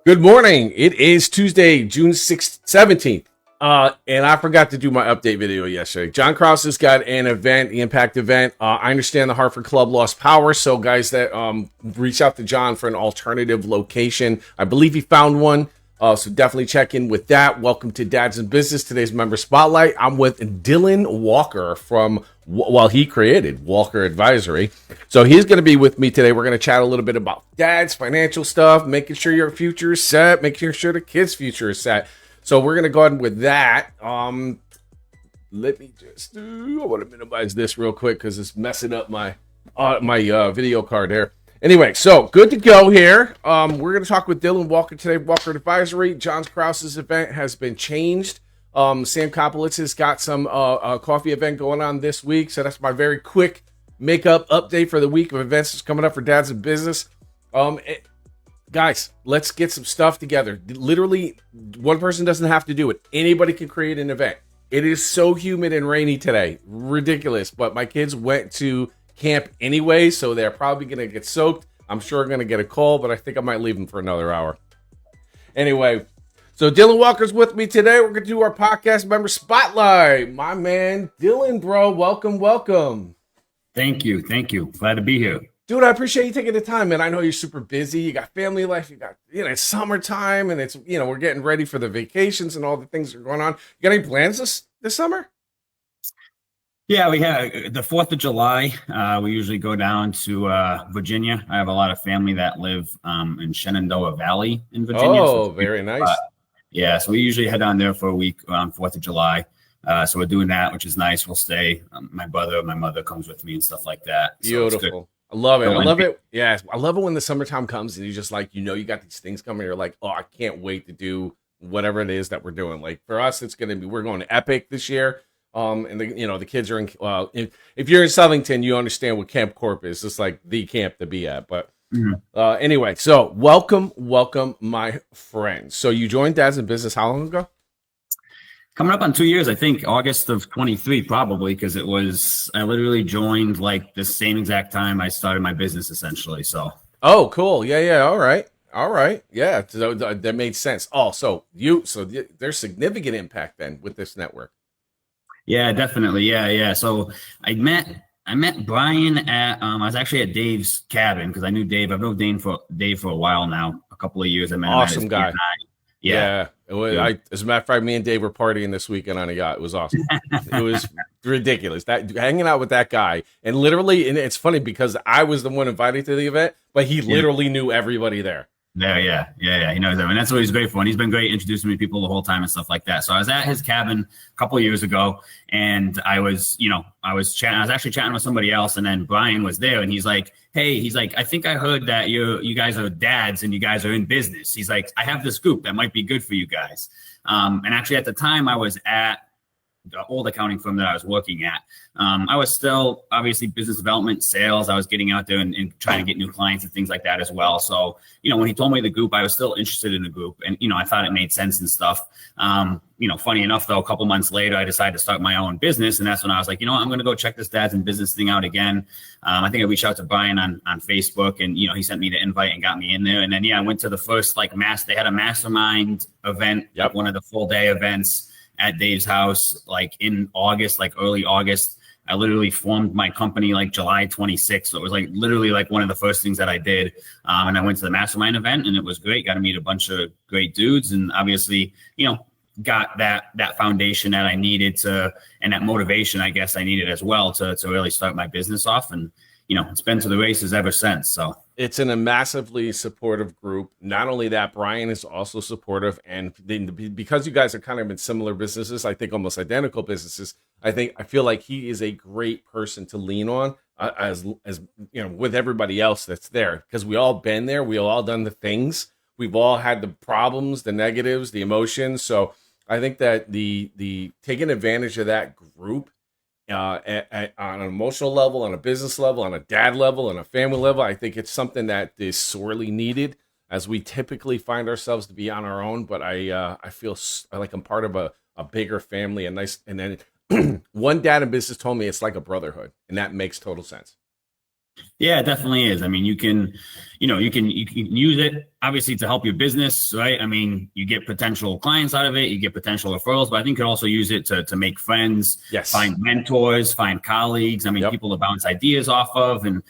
Good morning. It is Tuesday, June 6th, 17th. And I forgot to do my update video yesterday. John Krause has got an event, the Impact event. I understand the Hartford Club lost power. So guys that reach out to John for an alternative location. I believe he found one. So definitely check in with that. Welcome to Dads in Business. Today's member spotlight. I'm with Dylan Walker from, well, he created Walker Advisory. So he's going to be with me today. We're going to chat a little bit about dads, financial stuff, making sure your future is set, making sure the kids' future is set. So we're going to go ahead with that. Let me just I want to minimize this real quick because it's messing up my video card there. Anyway, so good to go here. We're going to talk with Dylan Walker today, Walker Advisory. John Krause's event has been changed. Sam Kopolitz has got some coffee event going on this week. So that's my very quick makeup update for the week of events that's coming up for Dads in Business. Guys, let's get some stuff together. Literally, one person doesn't have to do it. Anybody can create an event. It is so humid and rainy today. Ridiculous. But my kids went to camp anyway, so they're probably going to get soaked. I'm sure I'm going to get a call, but I think I might leave them for another hour. Anyway, so Dylan Walker's with me today. We're going to do our podcast member spotlight. My man, Dylan, bro, welcome. Thank you. Glad to be here. Dude, I appreciate you taking the time, man. I know you're super busy. You got family life. You got, it's summertime, and it's, we're getting ready for the vacations and all the things that are going on. You got any plans this summer? Yeah, we have the 4th of July. We usually go down to Virginia. I have a lot of family that live in Shenandoah Valley in Virginia. Oh, very nice. Yeah, so we usually head down there for a week around 4th of July. So we're doing that, which is nice. We'll stay. My mother comes with me and stuff like that. So beautiful. I love it. I love it. Yeah, I love it when the summertime comes and you just like, you got these things coming. You're like, oh, I can't wait to do whatever it is that we're doing. Like for us, we're going to Epic this year. And the kids are in, if you're in Southington, you understand what Camp Corp is. It's like the camp to be at. But anyway, so welcome, my friends. So you joined Dads in Business how long ago? Coming up on 2 years, I think August of 23, probably, because I literally joined like the same exact time I started my business essentially. So. Oh, cool. Yeah. All right. Yeah. So that made sense. Oh, so there's significant impact then with this network. Yeah, definitely. Yeah. So I met Brian at I was actually at Dave's cabin because I knew Dave. I've known Dave for a while now, a couple of years. I met awesome guy. Yeah. As a matter of fact, me and Dave were partying this weekend on a yacht. It was awesome. It was ridiculous. That hanging out with that guy, and literally, and it's funny because I was the one invited to the event, but he literally knew everybody there. Yeah. He knows that, and that's what he's great for. And he's been great introducing me to people the whole time and stuff like that. So I was at his cabin a couple of years ago, and I was chatting. I was actually chatting with somebody else, and then Brian was there, and he's like, "Hey, I think I heard that you guys are dads and you guys are in business." He's like, "I have this group that might be good for you guys." And actually, at the time, I was at the old accounting firm that I was working at. I was still obviously business development, sales. I was getting out there and trying to get new clients and things like that as well. So, when he told me the group, I was still interested in the group, and, I thought it made sense and stuff. Funny enough, though, a couple months later, I decided to start my own business. And that's when I was like, I'm going to go check this Dads in Business thing out again. I think I reached out to Brian on Facebook, and, he sent me the invite and got me in there. And then, I went to the first they had a mastermind event, one of the full day events at Dave's house, like in August, like early August. I literally formed my company like July 26th. So it was like literally like one of the first things that I did. And I went to the mastermind event, and it was great. Got to meet a bunch of great dudes, and obviously, got that foundation that I needed to, and that motivation, I guess I needed as well to really start my business off. And, it's been to the races ever since. So it's in a massively supportive group. Not only that, Brian is also supportive. And because you guys are kind of in similar businesses, I think almost identical businesses, I feel like he is a great person to lean on as with everybody else that's there, because we all been there. We all done the things. We've all had the problems, the negatives, the emotions. So I think that the taking advantage of that group on an emotional level, on a business level, on a dad level, on a family level, I think it's something that is sorely needed, as we typically find ourselves to be on our own. But I feel like I'm part of a bigger family, and then one dad in business told me it's like a brotherhood, and that makes total sense. Yeah, it definitely is. I mean, you can use it obviously to help your business, right? I mean, you get potential clients out of it, you get potential referrals, but I think you can also use it to make friends, yes, find mentors, find colleagues. I mean, people to bounce ideas off of, and,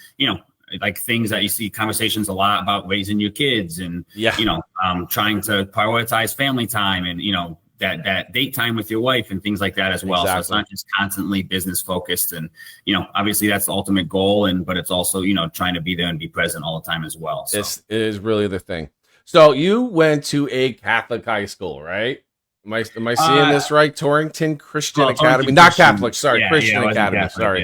like things that you see conversations a lot about raising your kids and, trying to prioritize family time and, that date time with your wife and things like that as well. Exactly. So it's not just constantly business focused, and, obviously that's the ultimate goal, but it's also, trying to be there and be present all the time as well. So. It is really the thing. So you went to a Catholic high school, right? Am I seeing this right? Torrington Christian Academy, Torrington not Christian. Catholic. Sorry, Christian Academy. Catholic. Sorry.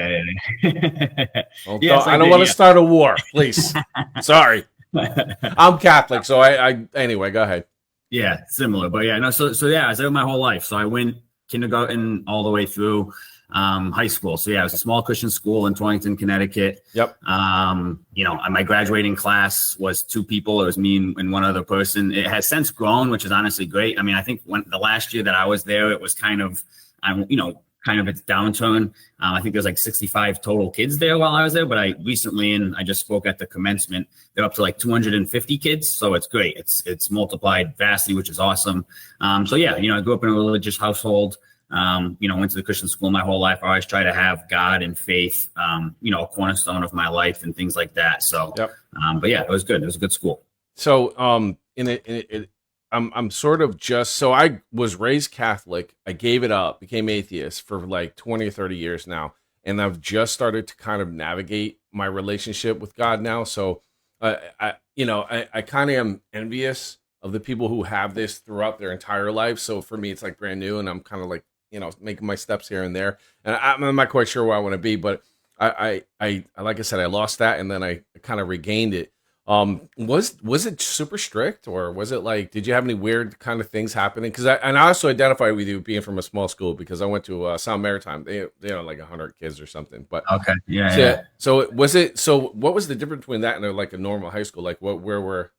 Yeah. I don't want to start a war, please. Sorry, I'm Catholic, so I anyway. Go ahead. Yeah, similar, but yeah, no. So yeah, I was there my whole life. So I went kindergarten all the way through high school. So yeah, it was a small Christian school in Torrington, Connecticut. Yep. My graduating class was 2 people. It was me and one other person. It has since grown, which is honestly great. I mean, I think the last year that I was there, it was kind of its downturn. I think there's like 65 total kids there while I was there, but I just spoke at the commencement. They're up to like 250 kids. So it's great. It's multiplied vastly, which is awesome. So yeah, I grew up in a religious household, went to the Christian school my whole life. I always try to have God and faith, a cornerstone of my life and things like that. So, yep. But yeah, it was good. It was a good school. So, I'm sort of so I was raised Catholic. I gave it up, became atheist for like 20 or 30 years now. And I've just started to kind of navigate my relationship with God now. So, I kind of am envious of the people who have this throughout their entire life. So for me, it's like brand new, and I'm kind of like, making my steps here and there. And I'm not quite sure where I want to be, but I like I said, I lost that, and then I kind of regained it. Was it super strict, or was it like, did you have any weird kind of things happening? Because I also identify with you being from a small school, because I went to Sound Maritime. They had like 100 kids or something. But okay, yeah. So what was the difference between that and like a normal high school? Like where were?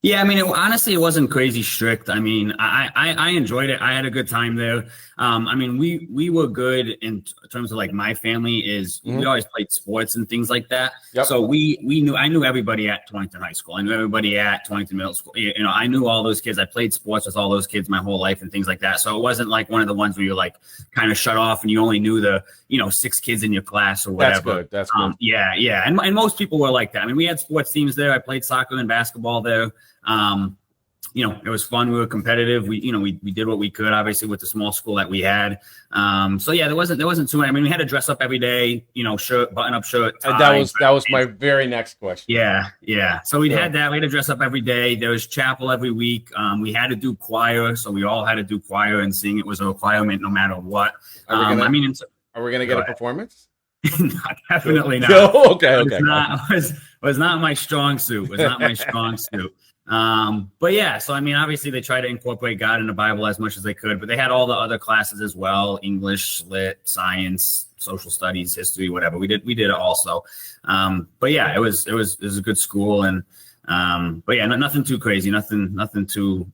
Yeah, I mean, honestly, it wasn't crazy strict. I mean, I enjoyed it. I had a good time there. I mean, we were good in terms of like my family is we always played sports and things like that. Yep. So I knew everybody at Torrington High School. I knew everybody at Torrington Middle School. I knew all those kids. I played sports with all those kids my whole life and things like that. So it wasn't like one of the ones where you're like kind of shut off and you only knew the 6 kids in your class or whatever. That's good. Yeah. And most people were like that. I mean, we had sports teams there. I played soccer and basketball there. It was fun. We were competitive. We did what we could, obviously, with the small school that we had. So yeah, there wasn't too many. I mean, we had to dress up every day, shirt, button-up shirt, tie. That was my very next question. Yeah. So we had that. We had to dress up every day. There was chapel every week. We had to do choir. So we all had to do choir, and sing. It was a requirement no matter what. Are we going to get a performance? No, definitely not. No? Okay. Was not my strong suit. But yeah, so I mean, obviously they try to incorporate God in the Bible as much as they could, but they had all the other classes as well: English, Lit, Science, Social Studies, History, whatever. We did it also. But yeah, it was a good school, and but yeah, nothing too crazy, nothing too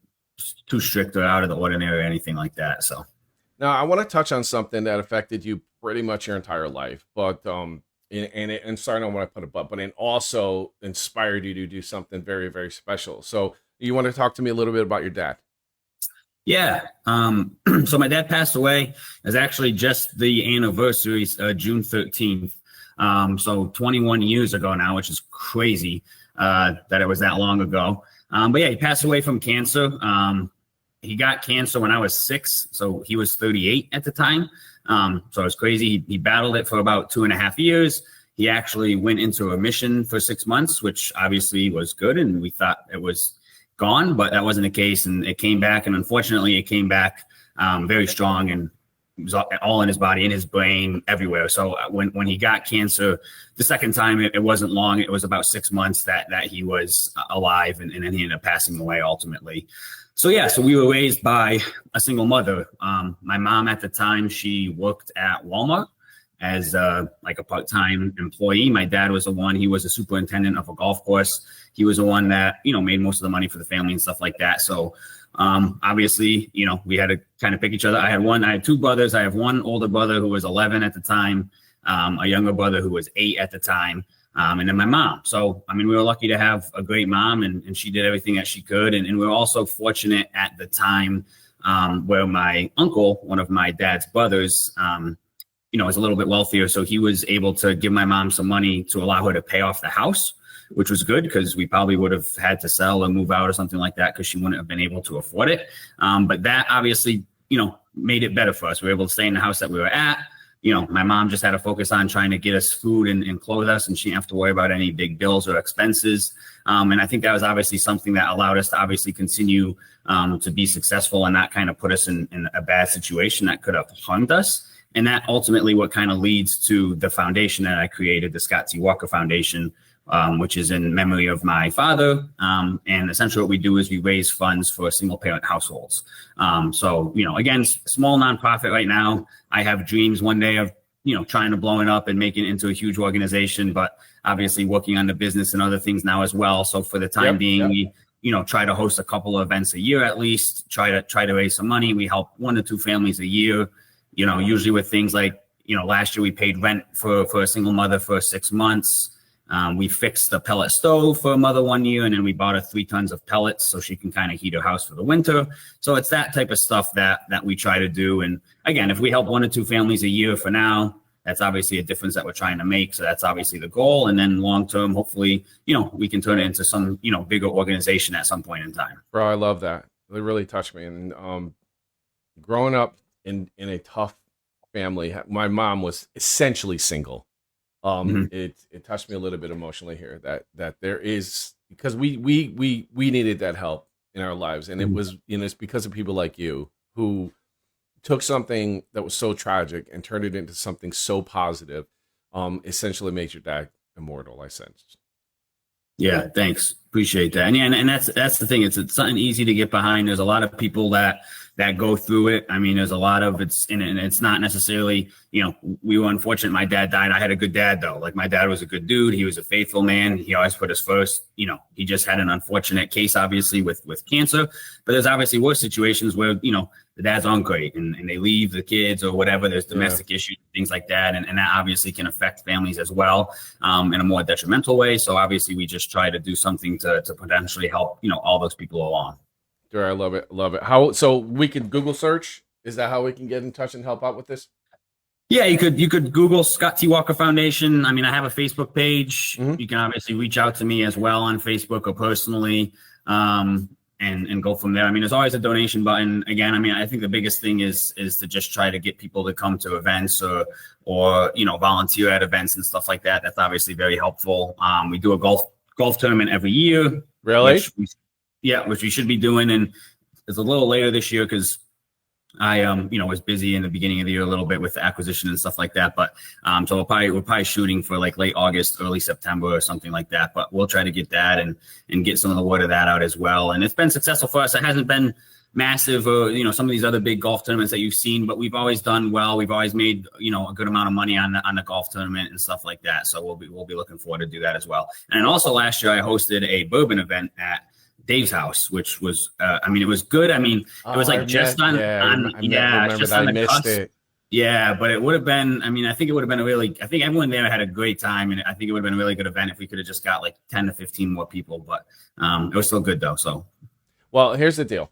strict or out of the ordinary or anything like that. So now I want to touch on something that affected you pretty much your entire life, but and sorry, I don't want to put a but it also inspired you to do something very, very special. So you want to talk to me a little bit about your dad? Yeah. So my dad passed away. It was actually just the anniversary, June 13th. So 21 years ago now, which is crazy that it was that long ago. But yeah, he passed away from cancer. he got cancer when I was 6, so he was 38 at the time. So it was crazy. He battled it for about 2.5 years. He actually went into remission for 6 months, which obviously was good, and we thought it was gone, but that wasn't the case, and it came back, and unfortunately it came back very strong, and it was all in his body, in his brain, everywhere. So when he got cancer the second time, it wasn't long. It was about 6 months that he was alive, and then he ended up passing away ultimately. So yeah, so we were raised by a single mother. My mom at the time, she worked at Walmart as like a part-time employee. My dad was he was a superintendent of a golf course. He was the one that, made most of the money for the family and stuff like that. So obviously, we had to kind of pick each other. I had 2 brothers. I have one older brother who was 11 at the time, a younger brother who was 8 at the time, and then my mom. So, we were lucky to have a great mom, and she did everything that she could. And we were also fortunate at the time where my uncle, one of my dad's brothers, was a little bit wealthier. So he was able to give my mom some money to allow her to pay off the house, which was good because we probably would have had to sell or move out or something like that because she wouldn't have been able to afford it. But that obviously, made it better for us. We were able to stay in the house that we were at. My mom just had to focus on trying to get us food and clothe us, and she didn't have to worry about any big bills or expenses. And I think that was obviously something that allowed us to obviously continue to be successful and not kind of put us in a bad situation that could have harmed us. And that ultimately what kind of leads to the foundation that I created, the Scott T. Walker Foundation, which is in memory of my father. And essentially what we do is we raise funds for single parent households. So, again, small nonprofit right now. I have dreams one day of, trying to blow it up and make it into a huge organization, but obviously working on the business and other things now as well. So for the time being, we, try to host a couple of events a year at least, try to raise some money. We help 1 to 2 families a year, usually with things like, last year we paid rent for a single mother for 6 months. We fixed the pellet stove for a mother 1 year, and then we bought her 3 tons of pellets so she can kind of heat her house for the winter. So it's that type of stuff that we try to do. And again, if we help 1 or 2 families a year for now, that's obviously a difference that we're trying to make. So that's obviously the goal. And then long term, hopefully, we can turn it into some, bigger organization at some point in time. Bro, I love that. It really touched me. And growing up in a tough family, my mom was essentially single. It touched me a little bit emotionally here that there is, because we needed that help in our lives, and it was, it's because of people like you who took something that was so tragic and turned it into something so positive. Essentially made your dad immortal, I sensed. Yeah, thanks. Appreciate that. And that's the thing. It's something easy to get behind. There's a lot of people that go through it. There's a lot of it's in it, and it's not necessarily, we were unfortunate. My dad died. I had a good dad though. Like my dad was a good dude. He was a faithful man. He always put us first. He just had an unfortunate case, obviously with cancer, but there's obviously worse situations where, the dads aren't great and they leave the kids or whatever. There's domestic issues, things like that. And that obviously can affect families as well in a more detrimental way. So obviously we just try to do something to potentially help, all those people along. Sure, I love it. Love it. So we can Google search? Is that how we can get in touch and help out with this? Yeah, you could Google Scott T. Walker Foundation. I have a Facebook page. You can obviously reach out to me as well on Facebook or personally, and go from there. There's always a donation button. Again, I think the biggest thing is to just try to get people to come to events or volunteer at events and stuff like that. That's obviously very helpful. We do a golf tournament every year. Really? Which we should be doing, and it's a little later this year because I was busy in the beginning of the year a little bit with the acquisition and stuff like that. But so we're probably shooting for like late August, early September or something like that. But we'll try to get that and get some of the word of that out as well. And it's been successful for us. It hasn't been massive or some of these other big golf tournaments that you've seen, but we've always done well. We've always made a good amount of money on the golf tournament and stuff like that. So we'll be looking forward to do that as well. And also last year I hosted a bourbon event at Dave's house, which was, it was good. It was like just on the cusp. Yeah, but it would have been, I think it would have been I think everyone there had a great time, and I think it would have been a really good event if we could have just got like 10 to 15 more people, but it was still good though. So, well, here's the deal.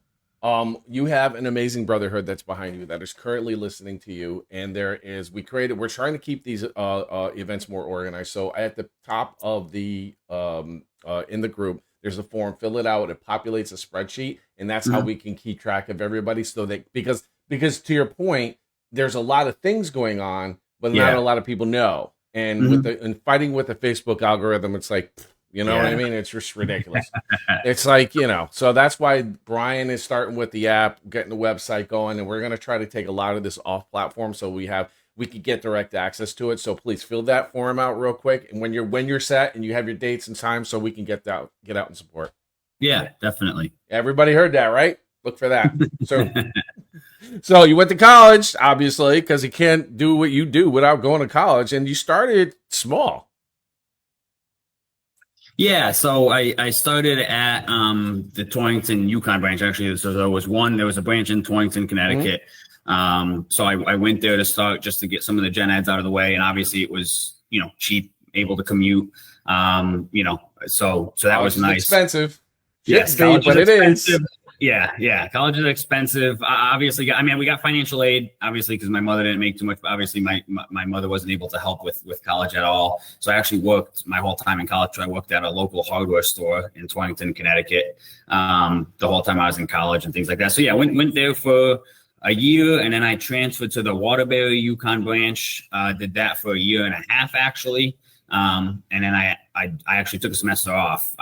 You have an amazing brotherhood that's behind you that is currently listening to you, and we're trying to keep these events more organized. So at the top of the in the group, There's a form, fill it out. It populates a spreadsheet, and that's how we can keep track of everybody. So that because to your point, there's a lot of things going on, but not a lot of people know. And with fighting with the Facebook algorithm, it's like, you know what I mean? It's just ridiculous. It's like, so that's why Brian is starting with the app, getting the website going, and we're going to try to take a lot of this off platform so we could get direct access to it. So please fill that form out real quick. And when you're set and you have your dates and times, so we can get out and support. Yeah, definitely. Everybody heard that, right? Look for that. So you went to college, obviously, because you can't do what you do without going to college. And you started small. Yeah, so I started at the Torrington Yukon branch. Actually, so there was a branch in Torrington, Connecticut. So I went there to start just to get some of the gen eds out of the way, and obviously it was cheap, able to commute. So that was nice. Expensive, yes, but it is. Yeah. College is expensive. Obviously, I mean, we got financial aid, obviously, because my mother didn't make too much. But obviously, my mother wasn't able to help with college at all. So I actually worked my whole time in college. I worked at a local hardware store in Torrington, Connecticut, the whole time I was in college and things like that. So yeah, went there for a year, and then I transferred to the Waterbury Yukon branch. Did that for a year and a half, actually. And then I actually took a semester off.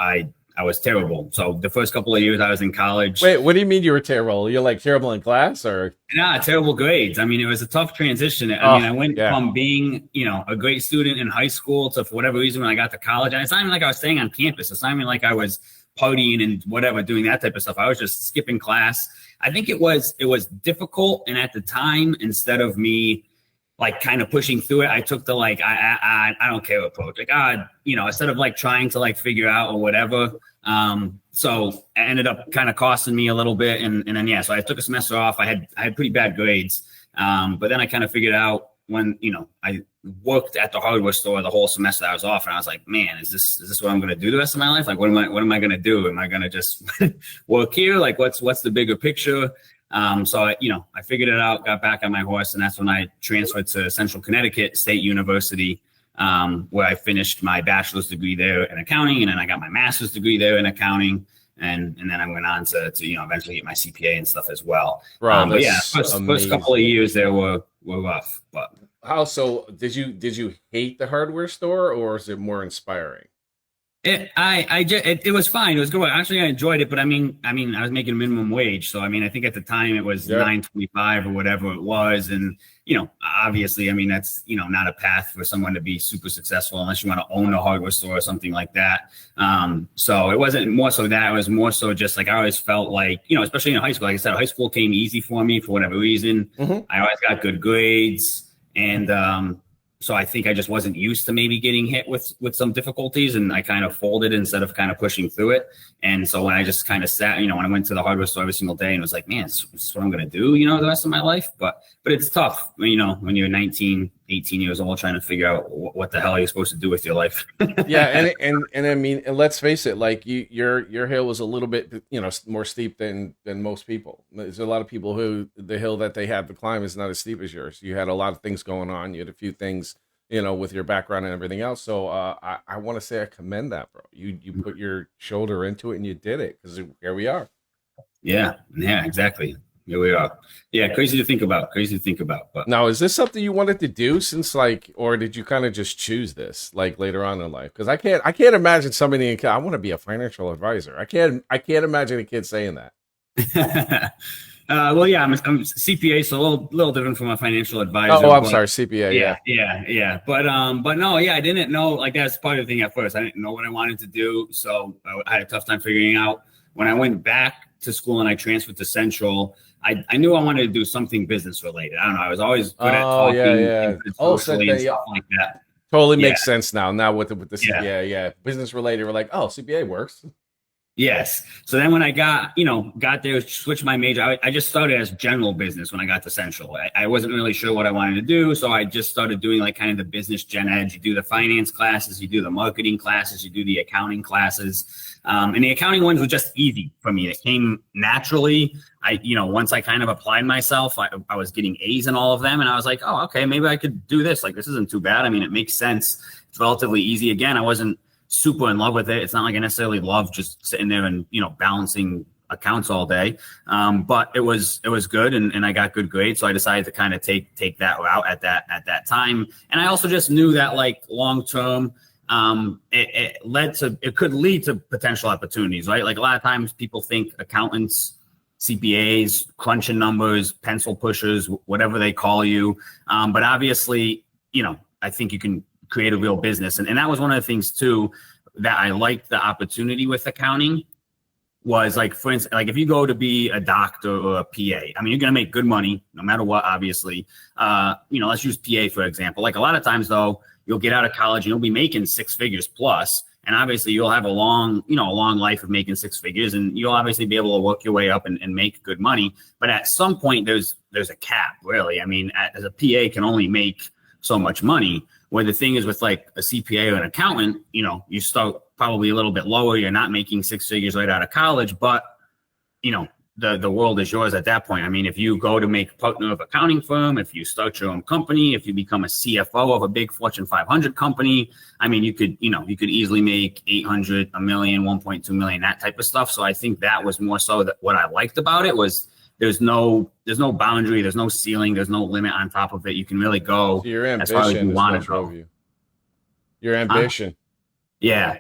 I was terrible. So the first couple of years I was in college. Wait, what do you mean you were terrible? You're like terrible in class, or? Nah, terrible grades. I mean, it was a tough transition. I went from being, a great student in high school to, for whatever reason, when I got to college, and it's not even like I was staying on campus. It's not even like I was partying and whatever, doing that type of stuff. I was just skipping class. I think it was difficult. And at the time, instead of me like kind of pushing through it, I took the I don't care approach. Instead of like trying to like figure out or whatever. So it ended up kind of costing me a little bit. And then, so I took a semester off. I had pretty bad grades. But then I kind of figured out when, I worked at the hardware store the whole semester I was off, and I was like, man, is this what I'm going to do the rest of my life? Like, what am I going to do? Am I going to just work here? Like, what's the bigger picture? So I figured it out, got back on my horse, and that's when I transferred to Central Connecticut State University, where I finished my bachelor's degree there in accounting, and then I got my master's degree there in accounting, and then I went on to eventually get my CPA and stuff as well. Right. But yeah, first couple of years there were rough. But how so? Did you hate the hardware store, or is it more inspiring? It was fine. It was good. Actually, I enjoyed it, but I mean, I was making minimum wage. So, I think at the time it was $9.25 or whatever it was. And, obviously, that's, not a path for someone to be super successful unless you want to own a hardware store or something like that. So it wasn't more so that. It was more so just like, I always felt like, especially in high school, like I said, high school came easy for me for whatever reason. I always got good grades, and, so I think I just wasn't used to maybe getting hit with some difficulties, and I kind of folded instead of kind of pushing through it. And so when I just kind of sat, when I went to the hardware store every single day and was like, man, this is what I'm going to do, the rest of my life. But it's tough, when you're 19, 18 years old, trying to figure out what the hell are you supposed to do with your life. Yeah. And let's face it, like your hill was a little bit, more steep than most people. There's a lot of people who the hill that they have to climb is not as steep as yours. You had a lot of things going on. You had a few things, with your background and everything else. So I want to say I commend that, bro. You put your shoulder into it and you did it, because here we are. Yeah, exactly. Here we are. Yeah, crazy to think about. But now, is this something you wanted to do since or did you kind of just choose this later on in life? Because I can't imagine somebody I want to be a financial advisor. I can't imagine a kid saying that. Well, yeah, I'm a CPA, so a little different from a financial advisor. Oh, I'm sorry, CPA. Yeah. But no, yeah, I didn't know. Like, that's part of the thing at first. I didn't know what I wanted to do, so I had a tough time figuring out. When I went back to school and I transferred to Central, I knew I wanted to do something business related. I don't know. I was always good at talking and socially and stuff like that. Totally makes sense now. Now with the CPA, business related, we're like, oh, CPA works. Yes. So then when I got there, switched my major, I just started as general business when I got to Central. I wasn't really sure what I wanted to do. So I just started doing like kind of the business gen ed. You do the finance classes, you do the marketing classes, you do the accounting classes. And the accounting ones were just easy for me. It came naturally. Once I kind of applied myself, I was getting A's in all of them. And I was like, oh, okay, maybe I could do this. Like, this isn't too bad. It makes sense. It's relatively easy. Again, I wasn't super in love with it. It's not like I necessarily love just sitting there and, balancing accounts all day. But it was good, and I got good grades. So I decided to kind of take that route at that time. And I also just knew that like long term, it could lead to potential opportunities, right? Like a lot of times people think accountants, CPAs, crunching numbers, pencil pushers, whatever they call you. But obviously, I think you can create a real business. And that was one of the things too, that I liked the opportunity with accounting was like, for instance, like if you go to be a doctor or a PA, I mean, you're going to make good money no matter what, obviously. Let's use PA, for example. Like a lot of times though, you'll get out of college and you'll be making six figures plus. And obviously you'll have a long life of making six figures, and you'll obviously be able to work your way up and make good money. But at some point there's a cap, really. I mean, as a PA can only make so much money, where the thing is with like a CPA or an accountant, you start probably a little bit lower. You're not making six figures right out of college, but the world is yours at that point. I mean, if you go to make partner of accounting firm, if you start your own company, if you become a CFO of a big Fortune 500 company, I mean, you could easily make 800, a million, 1.2 million, that type of stuff. So I think that was more so that what I liked about it was there's no boundary, there's no ceiling, there's no limit on top of it. You can really go so your as far as you want to go. Your ambition. Yeah.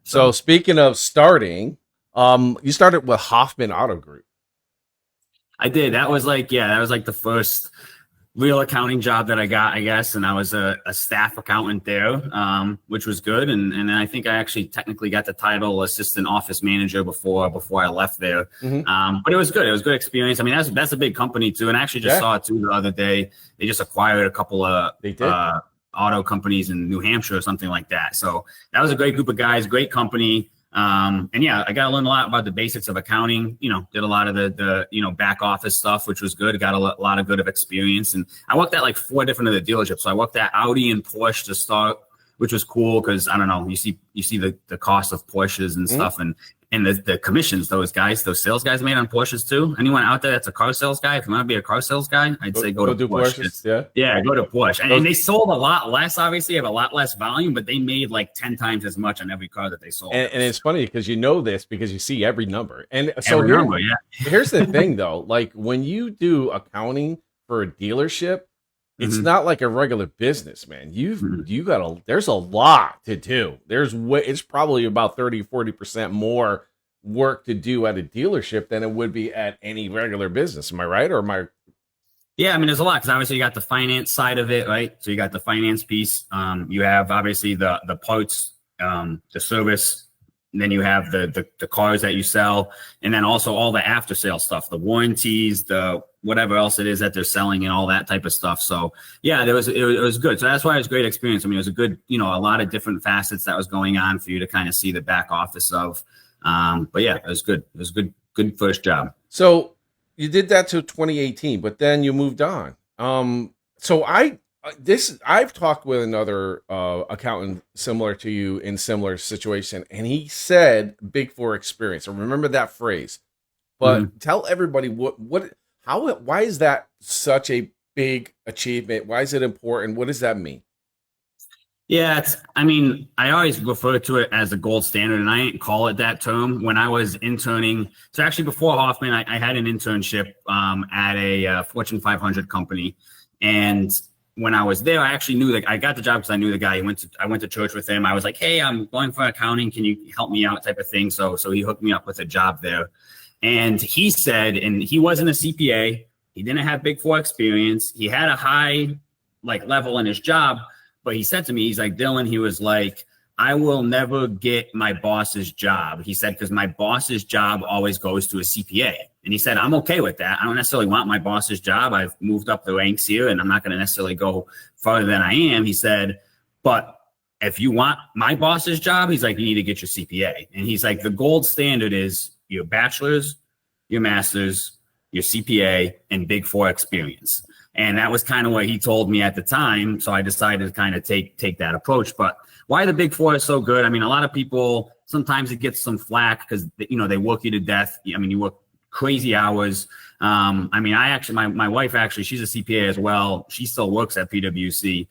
So speaking of starting, you started with Hoffman Auto Group. I did. That was like the first real accounting job that I got, I guess. And I was a staff accountant there, which was good. And I think I actually technically got the title assistant office manager before I left there. Mm-hmm. But it was good. It was a good experience. I mean, that's a big company too. And I actually just saw it too the other day. They just acquired a couple of auto companies in New Hampshire or something like that. So that was a great group of guys, great company. And yeah, I got to learn a lot about the basics of accounting, did a lot of the back office stuff, which was good. Got a lot of good of experience. And I worked at like 4 different of the dealerships. So I worked at Audi and Porsche to start, which was cool. Cause I don't know, you see the cost of Porsches and stuff and the commissions those sales guys made on Porsches too. Anyone out there that's a car sales guy, if you want to be a car sales guy, I'd say go to Porsche. Yeah, go to Porsche. And they sold a lot less, obviously, have a lot less volume, but they made like 10 times as much on every car that they sold. And it's funny because this because you see every number. And so here's the thing though, like when you do accounting for a dealership, it's not like a regular business, man. There's a lot to do. It's probably about 30-40% more work to do at a dealership than it would be at any regular business. Am I right? Or am I? Yeah, I mean, there's a lot because obviously you got the finance side of it, right? So you got the finance piece. You have obviously the parts, the service. And then you have the cars that you sell, and then also all the after sale stuff, the warranties, the whatever else it is that they're selling, and all that type of stuff. So yeah, it was good. So that's why it was a great experience. I mean, it was a good, a lot of different facets that was going on for you to kind of see the back office of. But yeah, it was good. It was a good first job. So you did that till 2018, but then you moved on. So I've talked with another accountant similar to you in similar situation, and he said Big Four experience. I remember that phrase, but tell everybody why is that such a big achievement? Why is it important? What does that mean? Yeah, I always refer to it as the gold standard, and I didn't call it that term when I was interning. So actually before Hoffman, I had an internship at a Fortune 500 company, and when I was there, I actually knew that I got the job because I knew the guy. I went to church with him. I was like, hey, I'm going for accounting. Can you help me out type of thing? So he hooked me up with a job there. And he said, and he wasn't a CPA. He didn't have Big Four experience. He had a high level in his job. But he said to me, he's like, Dylan, he was like, I will never get my boss's job. He said, because my boss's job always goes to a CPA. And he said, I'm okay with that. I don't necessarily want my boss's job. I've moved up the ranks here and I'm not going to necessarily go farther than I am. He said, but if you want my boss's job, he's like, you need to get your CPA. And he's like, the gold standard is your bachelor's, your master's, your CPA, and Big Four experience. And that was kind of what he told me at the time. So I decided to kind of take that approach. But why the Big Four is so good? I mean, a lot of people, sometimes it gets some flack because, they work you to death. I mean, you work crazy hours. My wife, actually, she's a CPA as well. She still works at PwC.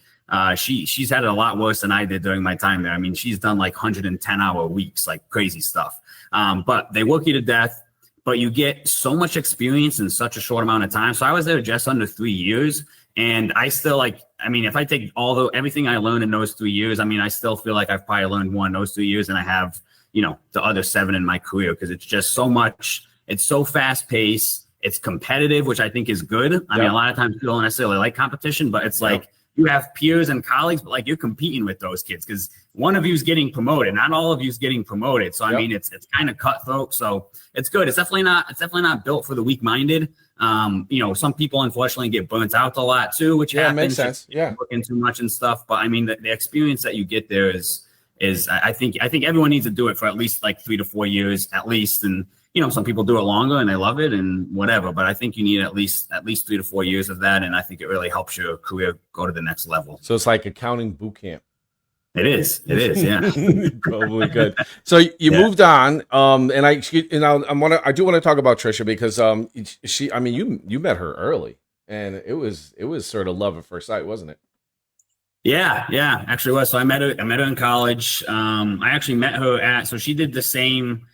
She's had it a lot worse than I did during my time there. I mean, she's done like 110-hour weeks, like crazy stuff. But they work you to death, but you get so much experience in such a short amount of time. So I was there just under 3 years, and I still if I take everything I learned in those 3 years, I mean, I still feel like I've probably learned more in those 3 years than I have, the other 7 in my career, because it's just so much. It's so fast paced. It's competitive, which I think is good. I mean, a lot of times people don't necessarily like competition, but it's like you have peers and colleagues, but like you're competing with those kids because one of you is getting promoted. Not all of you is getting promoted. So, I mean, it's kind of cutthroat. So it's good. It's definitely not built for the weak-minded. Some people unfortunately get burnt out a lot too, which happens. Makes sense. Yeah. Working too much and stuff. But I mean, the experience that you get there is I think everyone needs to do it for at least like 3 to 4 years at least. And, some people do it longer and they love it and whatever, but I think you need at least 3 to 4 years of that. And I think it really helps your career go to the next level. So it's like accounting boot camp. It is. Yeah. Probably good. So you moved on. And I do want to talk about Trisha because, you met her early and it was sort of love at first sight, wasn't it? Yeah, actually was. So I met her in college. I actually met her so she did the same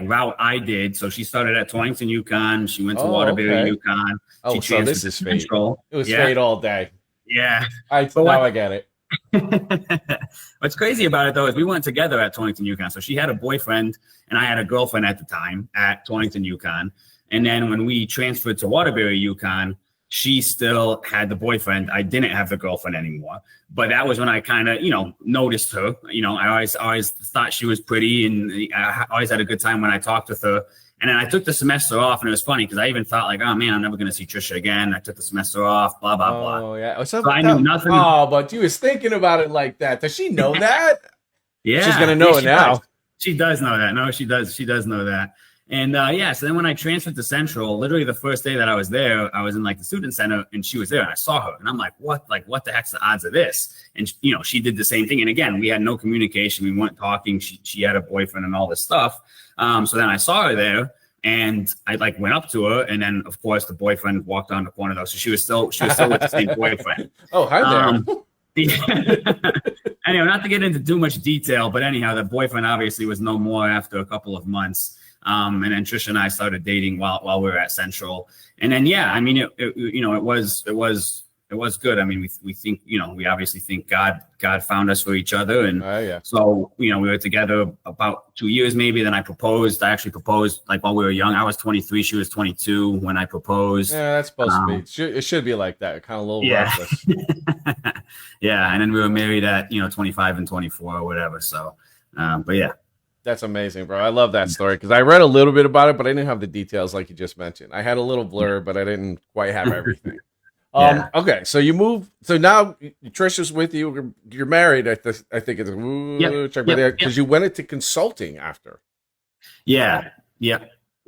route I did. So she started at Torrington, UConn. She went to Waterbury, UConn. Oh, so this is fate. It was fate all day. Yeah. I get it. What's crazy about it though is we went together at Torrington, UConn. So she had a boyfriend and I had a girlfriend at the time at Torrington, UConn. And then when we transferred to Waterbury, UConn, she still had the boyfriend. I didn't have the girlfriend anymore. But that was when I kind of, noticed her. I always thought she was pretty, and I always had a good time when I talked with her. And then I took the semester off, and it was funny because I even thought oh man, I'm never going to see Trisha again. I took the semester off, blah, blah, blah. Oh, yeah. So I knew nothing. Oh, but you was thinking about it like that. Does she know that? Yeah. She's going to know it now. Does. She does know that. No, she does. She does know that. And so then when I transferred to Central, literally the first day that I was there, I was in the student center and she was there and I saw her and I'm like, what the heck's the odds of this? And she did the same thing. And again, we had no communication. We weren't talking. She had a boyfriend and all this stuff. So then I saw her there and I went up to her. And then of course the boyfriend walked on the corner though. So she was still with the same boyfriend. Oh, hi there. Anyway, not to get into too much detail, but anyhow, the boyfriend obviously was no more after a couple of months. And then Trisha and I started dating while we were at Central. And then, it was good. I mean, we think, we obviously think God found us for each other. And so, we were together about 2 years, maybe. Then I proposed. I actually proposed while we were young. I was 23. She was 22 when I proposed. Yeah, that's supposed to be. It should be like that. Kind of a little reckless. Yeah. And then we were married at, 25 and 24 or whatever. So, but yeah. That's amazing, bro. I love that story because I read a little bit about it, but I didn't have the details like you just mentioned. I had a little blur, but I didn't quite have everything. Okay, so you move. So now Trisha's with you. You're married. I think it's because you went into consulting after. Yeah.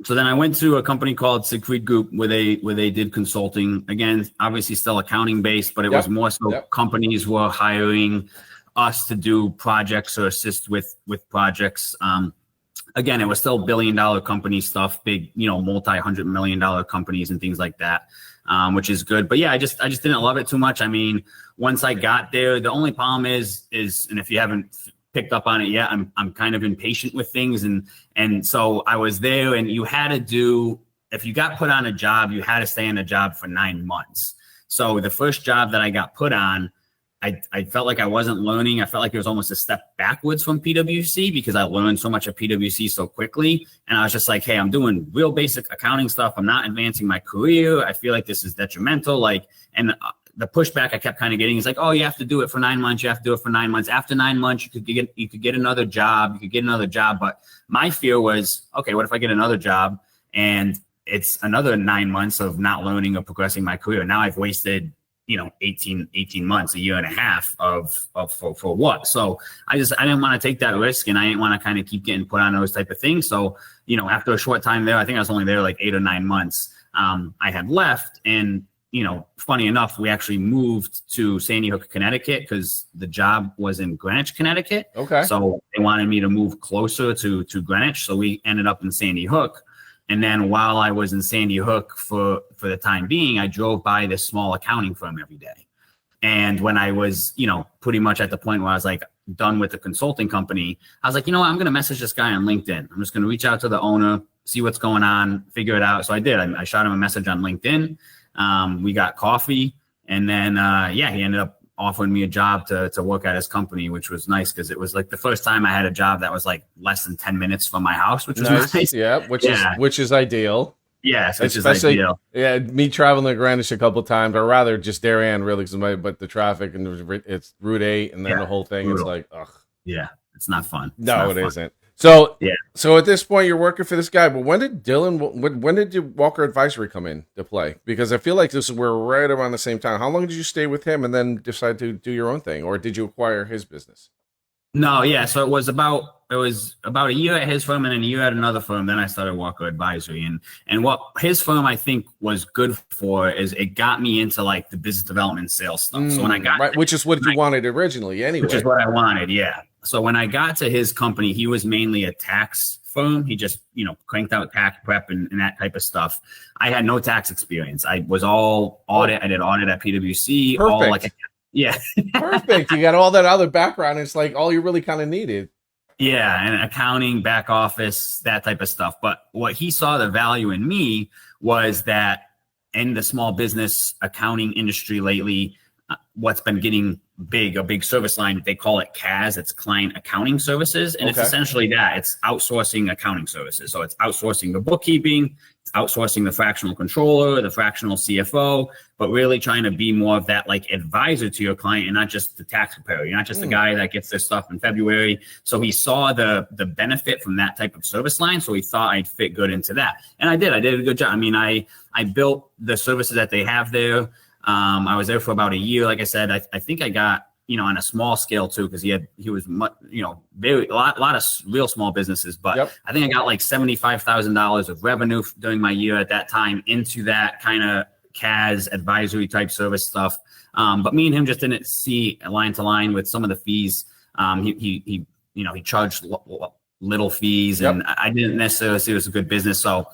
So then I went to a company called Siegfried Group where they did consulting. Again, obviously still accounting based, but it was more so companies were hiring us to do projects or assist with projects. Again, it was still billion-dollar company stuff, big, multi-$100 million companies and things like that, which is good. But yeah, I just didn't love it too much. I mean, once I got there, the only problem is, and if you haven't picked up on it yet, I'm kind of impatient with things, and so I was there, and you had to do. If you got put on a job, you had to stay in a job for 9 months. So the first job that I got put on, I felt like I wasn't learning. I felt like it was almost a step backwards from PwC because I learned so much of PwC so quickly. And I was just like, hey, I'm doing real basic accounting stuff. I'm not advancing my career. I feel like this is detrimental. And the pushback I kept kind of getting is oh, you have to do it for 9 months. You have to do it for 9 months. After 9 months, you could get another job. You could get another job. But my fear was, okay, what if I get another job and it's another 9 months of not learning or progressing my career? Now I've wasted 18 months, a year and a half for what? So I didn't want to take that risk and I didn't want to kind of keep getting put on those type of things. So, after a short time there, I think I was only there 8 or 9 months. I had left and, funny enough, we actually moved to Sandy Hook, Connecticut because the job was in Greenwich, Connecticut. Okay. So they wanted me to move closer to Greenwich. So we ended up in Sandy Hook. And then while I was in Sandy Hook for the time being, I drove by this small accounting firm every day. And when I was, pretty much at the point where I was like done with the consulting company, I was like, you know what, I'm going to message this guy on LinkedIn. I'm just going to reach out to the owner, see what's going on, figure it out. So I did. I shot him a message on LinkedIn. We got coffee, and then, he ended up offering me a job to work at his company, which was nice because it was like the first time I had a job that was like less than 10 minutes from my house, which was nice. Yeah, which is ideal. Yes, which is especially ideal. Yeah, me traveling to Greenwich a couple of times, or rather just Darien, really, but the traffic and it's Route 8, and then the whole thing is like, ugh. Yeah, it's not fun. It isn't. So yeah. So at this point, you're working for this guy. But when did Walker Advisory come in to play? Because I feel like we're right around the same time. How long did you stay with him and then decide to do your own thing, or did you acquire his business? No, yeah. So it was about a year at his firm and then a year at another firm. Then I started Walker Advisory, and what his firm I think was good for is it got me into like the business development sales stuff. So when I got which is what you wanted originally, anyway. Which is what I wanted, yeah. So when I got to his company, he was mainly a tax firm. He just cranked out tax prep and that type of stuff. I had no tax experience. I was all audit. I did audit at PwC. Perfect. Yeah. Perfect. You got all that other background. It's like all you really kind of needed. Yeah. And accounting, back office, that type of stuff. But what he saw the value in me was that in the small business accounting industry lately, what's been getting a big service line, they call it CAS. It's client accounting services. And it's essentially that. It's outsourcing accounting services. So it's outsourcing the bookkeeping, it's outsourcing the fractional controller, the fractional CFO, but really trying to be more of that like advisor to your client and not just the tax preparer. You're not just the guy that gets their stuff in February. So he saw the benefit from that type of service line. So he thought I'd fit good into that. And I did a good job. I mean, I built the services that they have there. I was there for about a year. Like I said, I think I got, on a small scale too, because he was much, a lot of real small businesses, but I think I got like $75,000 of revenue during my year at that time into that kind of CAS advisory type service stuff. But me and him just didn't see line to line with some of the fees. He charged little fees, and I didn't necessarily see it was a good business. So,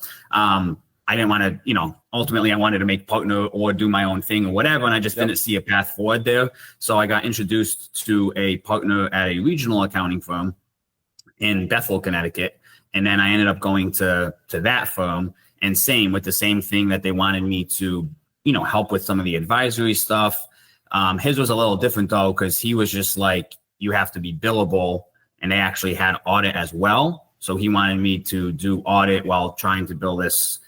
I didn't want to, ultimately I wanted to make partner or do my own thing or whatever. And I just didn't see a path forward there. So I got introduced to a partner at a regional accounting firm in Bethel, Connecticut. And then I ended up going to that firm, and with the same thing that they wanted me to, help with some of the advisory stuff. His was a little different though, because he was just like, you have to be billable, and they actually had audit as well. So he wanted me to do audit while trying to build this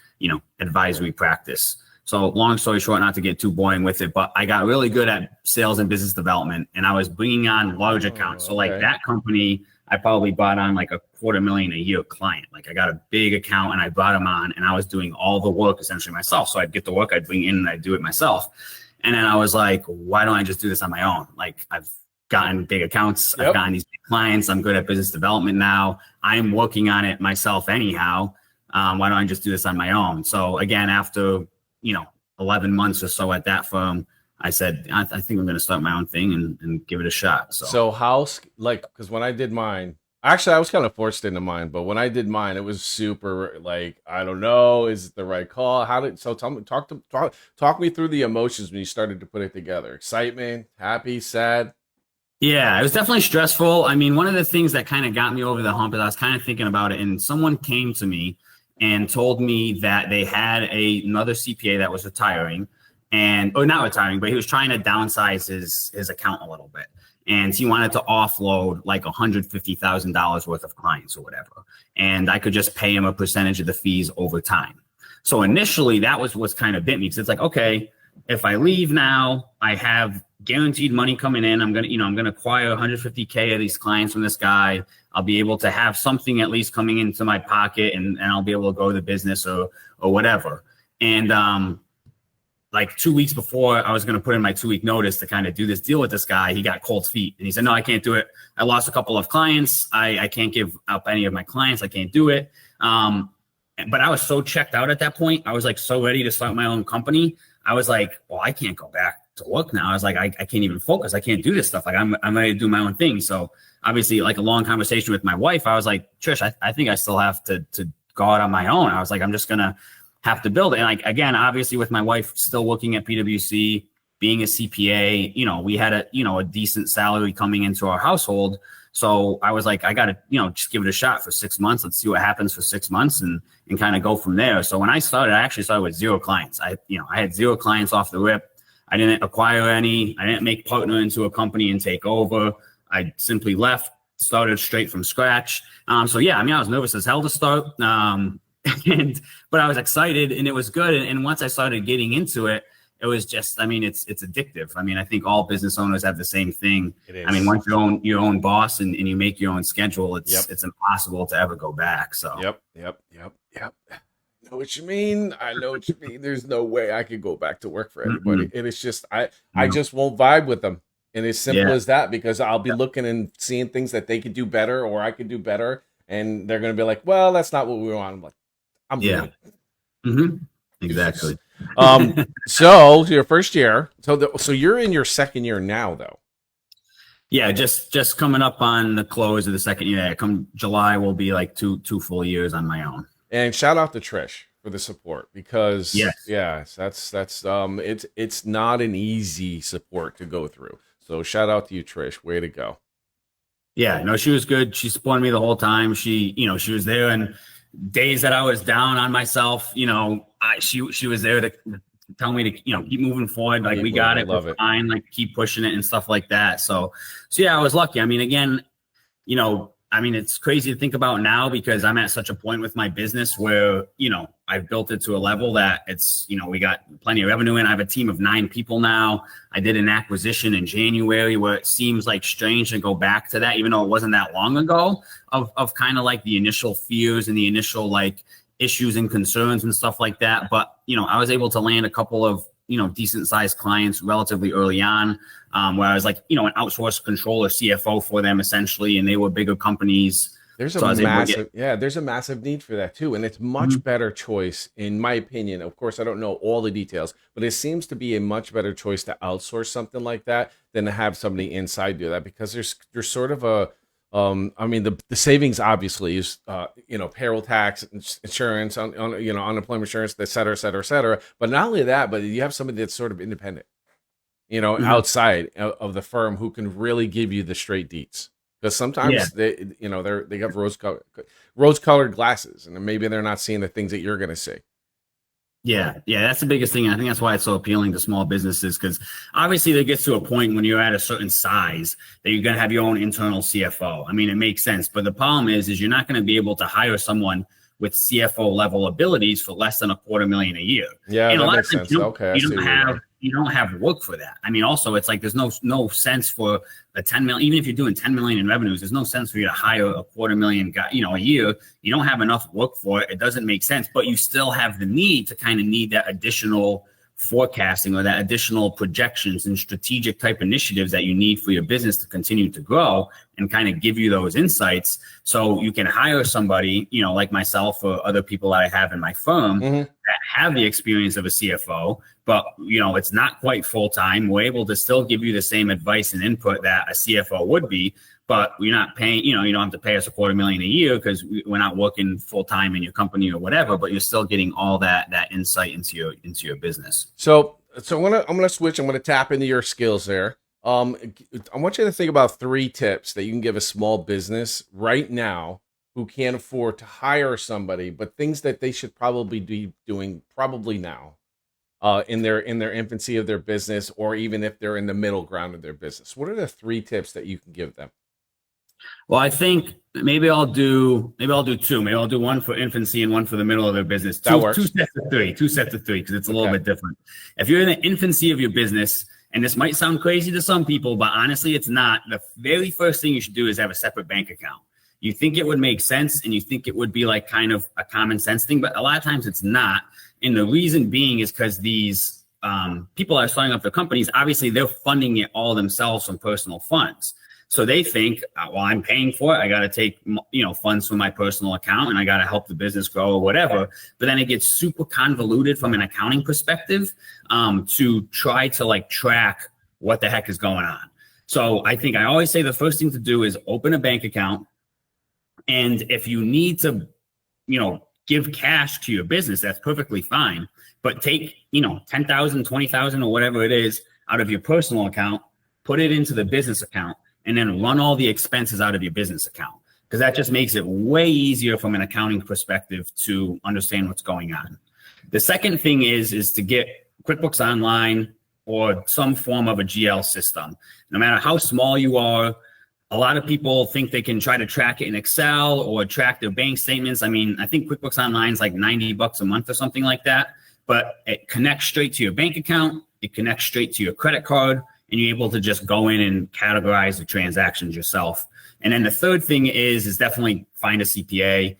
advisory practice. So long story short, not to get too boring with it, but I got really good at sales and business development, and I was bringing on large accounts. So like that company, I probably brought on like $250,000 a year client. Like I got a big account and I brought them on, and I was doing all the work essentially myself. So I'd get the work, I'd bring in and I'd do it myself. And then I was like, why don't I just do this on my own? Like I've gotten big accounts. I've gotten these big clients. I'm good at business development now. I'm working on it myself anyhow. Why don't I just do this on my own? So again, after, 11 months or so at that firm, I said, I think I'm going to start my own thing and give it a shot. So how, because when I did mine, actually I was kind of forced into mine, but when I did mine, it was super I don't know, is it the right call? Talk me through the emotions when you started to put it together. Excitement, happy, sad. Yeah, it was definitely stressful. I mean, one of the things that kind of got me over the hump is I was kind of thinking about it, and someone came to me and told me that they had another CPA that was retiring, or not retiring, but he was trying to downsize his account a little bit. And he wanted to offload like $150,000 worth of clients or whatever. And I could just pay him a percentage of the fees over time. So initially that was what's kind of bit me. Because it's like, okay, if I leave now, I have guaranteed money coming in. I'm gonna acquire $150K of these clients from this guy. I'll be able to have something at least coming into my pocket, and I'll be able to grow the business or whatever. And like 2 weeks before I was going to put in my 2-week notice to kind of do this deal with this guy, he got cold feet and he said, no, I can't do it. I lost a couple of clients. I can't give up any of my clients. I can't do it. But I was so checked out at that point. I was like so ready to start my own company. I was like, well, I can't go back to work now. I was like, I can't even focus. I can't do this stuff. Like I'm ready to do my own thing. So obviously, like a long conversation with my wife, I was like, Trish, I think I still have to go out on my own. I was like, I'm just going to have to build it. And like, again, obviously with my wife still working at PwC, being a CPA, we had a decent salary coming into our household. So I was like, I got to, just give it a shot for 6 months. Let's see what happens for 6 months and kind of go from there. So when I started, I actually started with 0 clients. I had 0 clients off the rip. I didn't acquire any. I didn't make partner into a company and take over. I simply left, started straight from scratch. So yeah, I was nervous as hell to start. But I was excited and it was good. And once I started getting into it, it was just, it's addictive. I think all business owners have the same thing. It is. Once you own your own boss and you make your own schedule, it's impossible to ever go back. So Yep. I know what you mean. There's no way I could go back to work for anybody. Mm-hmm. And it's just, I just won't vibe with them. And it's simple as that, because I'll be looking and seeing things that they could do better or I could do better. And they're going to be like, well, that's not what we want. I'm like, I'm good. Mm-hmm. Exactly. So your first year, so you're in your second year now though. Yeah. Just coming up on the close of the second year. Come July will be like two full years on my own. And shout out to Trish for the support, because yes, that's it's not an easy support to go through. So shout out to you, Trish. Way to go. Yeah, no, she was good. She supported me the whole time. She was there, and days that I was down on myself, she was there to tell me to, keep moving forward. Like, we got it. We're fine. Like, keep pushing it and stuff like that. So yeah, I was lucky. Again, it's crazy to think about now, because I'm at such a point with my business where, I've built it to a level that it's, we got plenty of revenue in. I have a team of 9 people now. I did an acquisition in January where it seems like strange to go back to that, even though it wasn't that long ago, of kind of like the initial fears and the initial like issues and concerns and stuff like that. But, I was able to land a couple of, decent sized clients relatively early on, where I was like, an outsourced controller CFO for them essentially. And they were bigger companies. There's a massive need for that too. And it's much better choice, in my opinion. Of course, I don't know all the details, but it seems to be a much better choice to outsource something like that than to have somebody inside do that, because there's sort of a, the savings obviously is, payroll tax, insurance, on unemployment insurance, et cetera, et cetera, et cetera. But not only that, but you have somebody that's sort of independent, outside of the firm, who can really give you the straight deets. Because sometimes they have rose-colored glasses, and maybe they're not seeing the things that you're going to see. Yeah, that's the biggest thing. I think that's why it's so appealing to small businesses, because obviously there gets to a point when you're at a certain size that you're going to have your own internal CFO. It makes sense. But the problem is you're not going to be able to hire someone with CFO level abilities for less than $250,000 a year. Yeah, and that a lot makes of times sense. you don't have work for that. Also, it's like there's no sense for a 10 million, even if you're doing 10 million in revenues, there's no sense for you to hire a $250,000 guy, a year. You don't have enough work for it. It doesn't make sense, but you still have the need that additional forecasting or that additional projections and strategic type initiatives that you need for your business to continue to grow and kind of give you those insights. So you can hire somebody, like myself or other people that I have in my firm that have the experience of a CFO, but it's not quite full time. We're able to still give you the same advice and input that a CFO would be, but you're not paying, you don't have to pay us $250,000 a year because we're not working full time in your company or whatever, but you're still getting all that insight into your business. So I'm gonna switch. I'm gonna tap into your skills there. I want you to think about 3 tips that you can give a small business right now who can't afford to hire somebody, but things that they should probably be doing now, in their infancy of their business, or even if they're in the middle ground of their business. What are the 3 tips that you can give them? Well, I think maybe I'll do 2. Maybe I'll do one for infancy and one for the middle of their business. Two sets of 3, because it's a little bit different. If you're in the infancy of your business, and this might sound crazy to some people, but honestly, it's not. The very first thing you should do is have a separate bank account. You think it would make sense, and you think it would be like kind of a common sense thing, but a lot of times it's not. And the reason being is because these people are starting up their companies. Obviously, they're funding it all themselves from personal funds. So they think, well, I'm paying for it. I got to take, funds from my personal account, and I got to help the business grow or whatever. But then it gets super convoluted from an accounting perspective to try to track what the heck is going on. So I think I always say the first thing to do is open a bank account. And if you need to, give cash to your business, that's perfectly fine. But take, 10,000, 20,000 or whatever it is out of your personal account, put it into the business account, and then run all the expenses out of your business account. Because that just makes it way easier from an accounting perspective to understand what's going on. The second thing is to get QuickBooks Online or some form of a GL system. No matter how small you are, a lot of people think they can try to track it in Excel or track their bank statements. I mean, I think QuickBooks Online is like $90 a month or something like that, but it connects straight to your bank account. It connects straight to your credit card, and you're able to just go in and categorize the transactions yourself. And then the third thing is definitely find a CPA,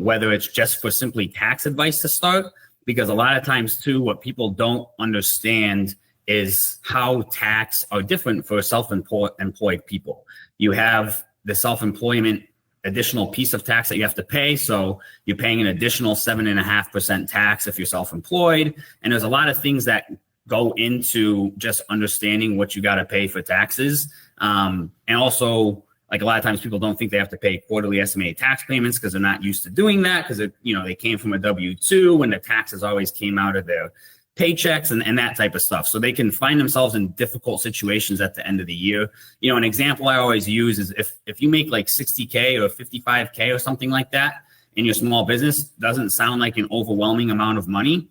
whether it's just for simply tax advice to start, because a lot of times too, what people don't understand is how tax are different for self-employed people. You have the self-employment additional piece of tax that you have to pay. So you're paying an additional 7.5% tax if you're self-employed. And there's a lot of things that go into just understanding what you got to pay for taxes. And also, like a lot of times people don't think they have to pay quarterly estimated tax payments because they're not used to doing that, because they came from a W-2 when the taxes always came out of their paychecks and that type of stuff. So they can find themselves in difficult situations at the end of the year. An example I always use is if you make like 60K or 55K or something like that in your small business, doesn't sound like an overwhelming amount of money.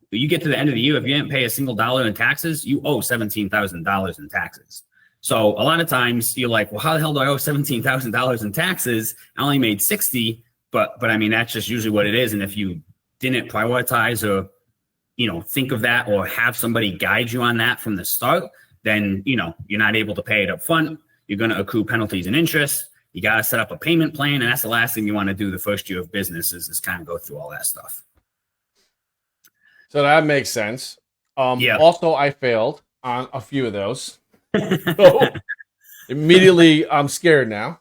But you get to the end of the year, if you didn't pay a single dollar in taxes, you owe $17,000 in taxes. So a lot of times you're like, well, how the hell do I owe $17,000 in taxes? I only made 60, but I mean, that's just usually what it is. And if you didn't prioritize or, think of that or have somebody guide you on that from the start, then, you're not able to pay it up front. You're going to accrue penalties and interest. You got to set up a payment plan. And that's the last thing you want to do the first year of business is kind of go through all that stuff. So that makes sense. Yeah. Also, I failed on a few of those. So immediately I'm scared now.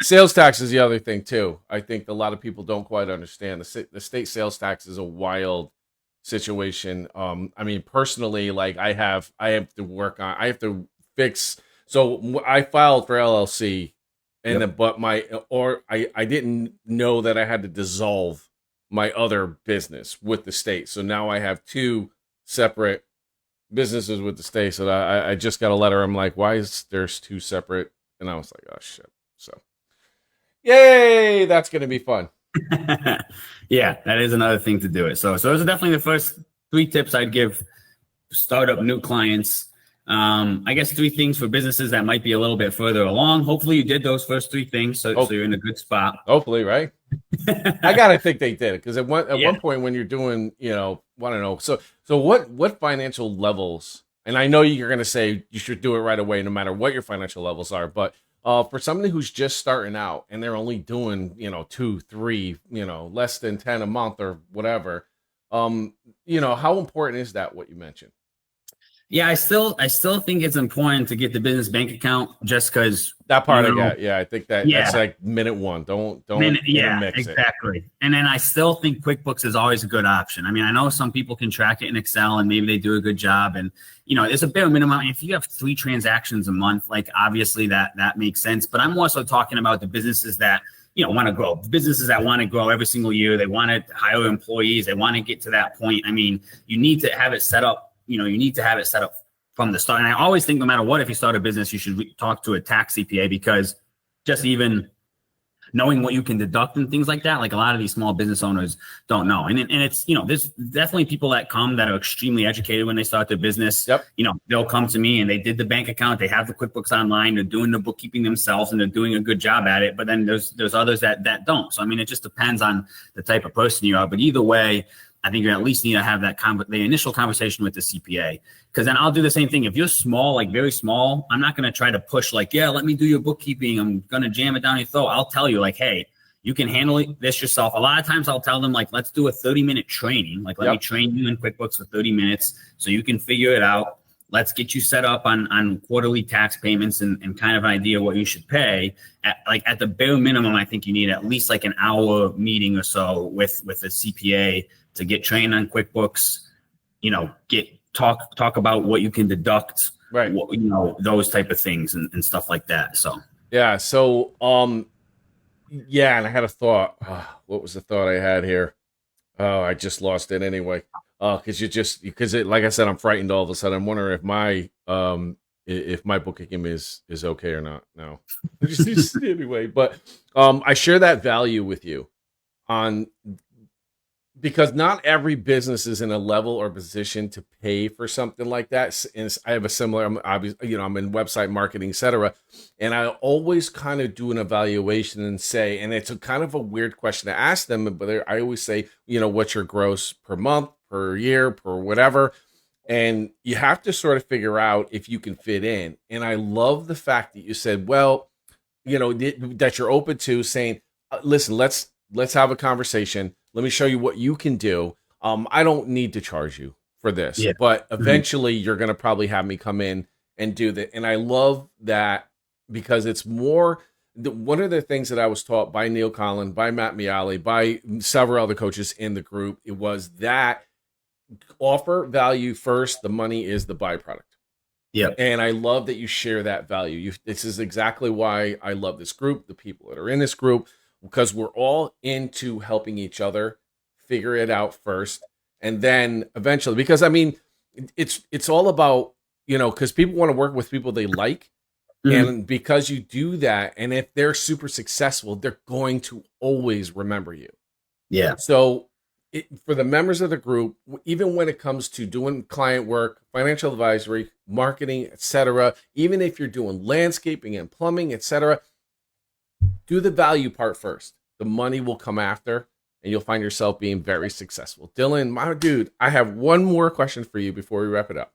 Sales tax is the other thing too. I think a lot of people don't quite understand the state sales tax is a wild situation. I mean, personally, like I have to fix. So I filed for LLC, and Yep. I didn't know that I had to dissolve my other business with the state. So now I have two separate businesses with the state. So I just got a letter. I'm like, why is there's two separate? And I was like, oh shit. So yay, that's going to be fun. Yeah, that is another thing to do it. So those are definitely the first 3 tips I'd give startup new clients. I guess 3 things for businesses that might be a little bit further along. Hopefully you did those first 3 things. So you're in a good spot. Hopefully, right? I gotta think they did it because at one point when you're doing, I don't know. So what financial levels? And I know you're gonna say you should do it right away, no matter what your financial levels are. But for somebody who's just starting out and they're only doing 2, 3, less than 10 a month or whatever, how important is that? What you mentioned? Yeah, I still think it's important to get the business bank account just because that part I got. Yeah, I think that's like minute 1. Don't mix exactly. it. And then I still think QuickBooks is always a good option. I mean, I know some people can track it in Excel and maybe they do a good job. And it's a bare minimum. If you have 3 transactions a month, like obviously that makes sense. But I'm also talking about the businesses that want to grow. Businesses that want to grow every single year. They want to hire employees. They want to get to that point. I mean, you need to have it set up. You need to have it set up from the start. And I always think no matter what, if you start a business, you should talk to a tax CPA, because just even knowing what you can deduct and things like that, like a lot of these small business owners don't know. And it's, there's definitely people that come that are extremely educated when they start their business. Yep. They'll come to me and they did the bank account. They have the QuickBooks Online. They're doing the bookkeeping themselves and they're doing a good job at it. But then there's others that don't. So, I mean, it just depends on the type of person you are. But either way, I think you at least need to have the initial conversation with the CPA, because then I'll do the same thing. If you're small, like very small, I'm not going to try to push like, yeah, let me do your bookkeeping. I'm going to jam it down your throat. I'll tell you like, hey, you can handle this yourself. A lot of times I'll tell them like, let's do a 30-minute training. Like, let me train you in QuickBooks for 30 minutes so you can figure it out. Let's get you set up on quarterly tax payments and kind of an idea what you should pay. At the bare minimum, I think you need at least like an hour meeting or so with a CPA to get trained on QuickBooks, talk about what you can deduct, right? Those type of things and stuff like that. So, yeah. So, and I had a thought. What was the thought I had here? Oh, I just lost it anyway. Because like I said, I'm frightened all of a sudden. I'm wondering if my booking is okay or not. No, anyway. But I share that value with you on because not every business is in a level or position to pay for something like that. And I have a similar, I'm in website marketing, etc. And I always kind of do an evaluation and say, and it's a kind of a weird question to ask them, but I always say, what's your gross per month, per year, per whatever. And you have to sort of figure out if you can fit in. And I love the fact that you said, well, that you're open to saying, listen, let's have a conversation. Let me show you what you can do. I don't need to charge you for this, but eventually you're going to probably have me come in and do that. And I love that because it's more, one of the things that I was taught by Neil Collin, by Matt Miali, by several other coaches in the group, it was that offer value first, the money is the byproduct. Yeah. And I love that you share that value. This is exactly why I love this group, the people that are in this group, because we're all into helping each other figure it out first. And then eventually, because I mean, it's all about, because people want to work with people they like. And because you do that, and if they're super successful, they're going to always remember you. Yeah. So for the members of the group, even when it comes to doing client work, financial advisory, marketing, etc., even if you're doing landscaping and plumbing, etc., do the value part first. The money will come after, and you'll find yourself being very successful. Dylan, my dude, I have one more question for you before we wrap it up.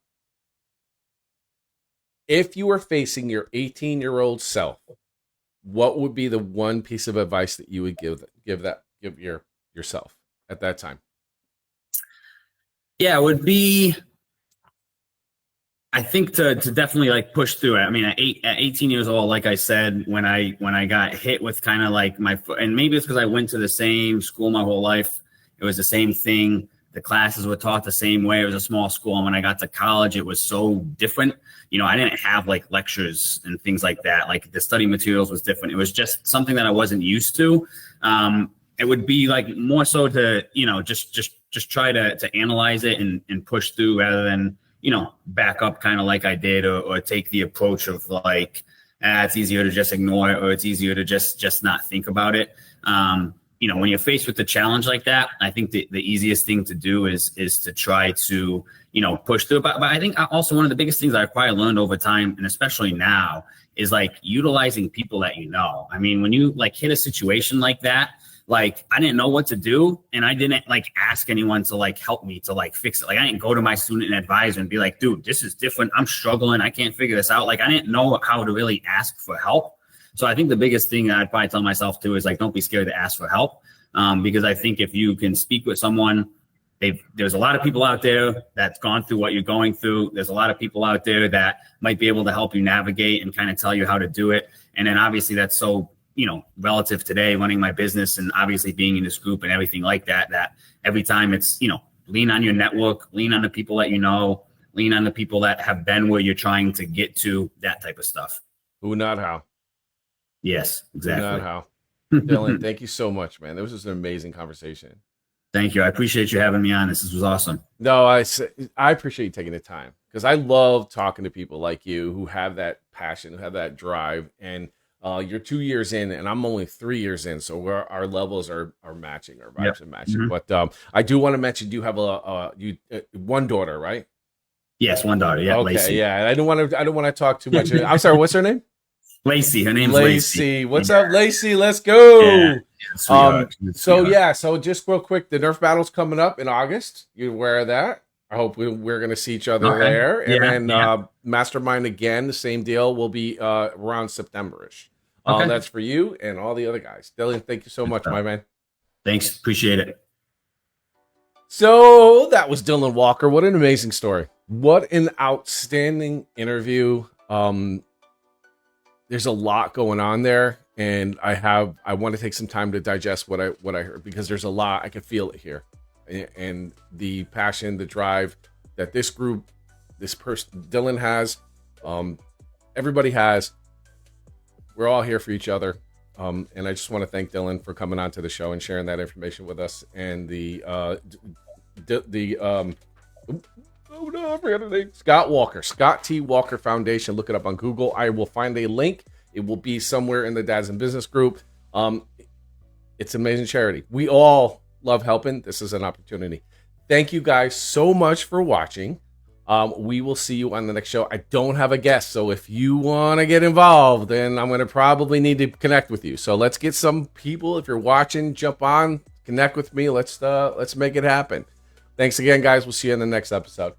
If you were facing your 18-year-old self, what would be the one piece of advice that you would give yourself at that time? Yeah, it would be, I think to definitely like push through it. I mean, at 18 years old, like I said, when I got hit with kind of like and maybe it's because I went to the same school my whole life. It was the same thing. The classes were taught the same way. It was a small school. And when I got to college, it was so different. I didn't have like lectures and things like that. Like the study materials was different. It was just something that I wasn't used to. It would be like more so to, just try to analyze it and push through rather than, back up kind of like I did or take the approach of like, it's easier to just ignore it or it's easier to just not think about it. When you're faced with a challenge like that, I think the easiest thing to do is to try to, push through. But I think also one of the biggest things I've probably learned over time, and especially now, is like utilizing people that I mean, when you like hit a situation like that, like I didn't know what to do and I didn't like ask anyone to like help me to like fix it. Like I didn't go to my student advisor and be like, dude, this is different. I'm struggling. I can't figure this out. Like I didn't know how to really ask for help. So I think the biggest thing that I'd probably tell myself too is like, don't be scared to ask for help. Because I think if you can speak with someone, there's a lot of people out there that's gone through what you're going through. There's a lot of people out there that might be able to help you navigate and kind of tell you how to do it. And then obviously that's so, relative today, running my business and obviously being in this group and everything like that, that every time it's, lean on your network, lean on the people that lean on the people that have been where you're trying to get to, that type of stuff. Who, not how. Yes, exactly. Who, not how. Dylan, thank you so much, man. This was an amazing conversation. Thank you. I appreciate you having me on. This was awesome. No, I appreciate you taking the time because I love talking to people like you who have that passion, who have that drive. And you're 2 years in and I'm only 3 years in. So our levels are matching, our vibes are matching. Mm-hmm. But I do want to mention, you have one daughter, right? Yes, one daughter. Yeah. Okay. Lacey. Yeah. I don't want to talk too much. I'm sorry. What's her name? Lacey. Her name's Lacey. What's up, Lacey? Let's go. Yeah, so just real quick, the Nerf battle's coming up in August. You aware of that? I hope we're going to see each other there. And then Mastermind again, the same deal, will be around September-ish. That's for you and all the other guys. Dylan, thank you so much, my man. Thanks. Appreciate it. So that was Dylan Walker. What an amazing story. What an outstanding interview. There's a lot going on there, and I want to take some time to digest what I heard, because there's a lot. I can feel it here, and the passion, the drive that this group, this person, Dylan has, everybody has. We're all here for each other, and I just want to thank Dylan for coming on to the show and sharing that information with us. And Oh no, I forgot the name. Scott T. Walker Foundation. Look it up on Google. I will find a link. It will be somewhere in the Dads in Business group. It's an amazing charity. We all love helping. This is an opportunity. Thank you guys so much for watching. We will see you on the next show. I don't have a guest, so if you want to get involved, then I'm going to probably need to connect with you. So let's get some people. If you're watching, jump on, connect with me. Let's make it happen. Thanks again, guys. We'll see you in the next episode.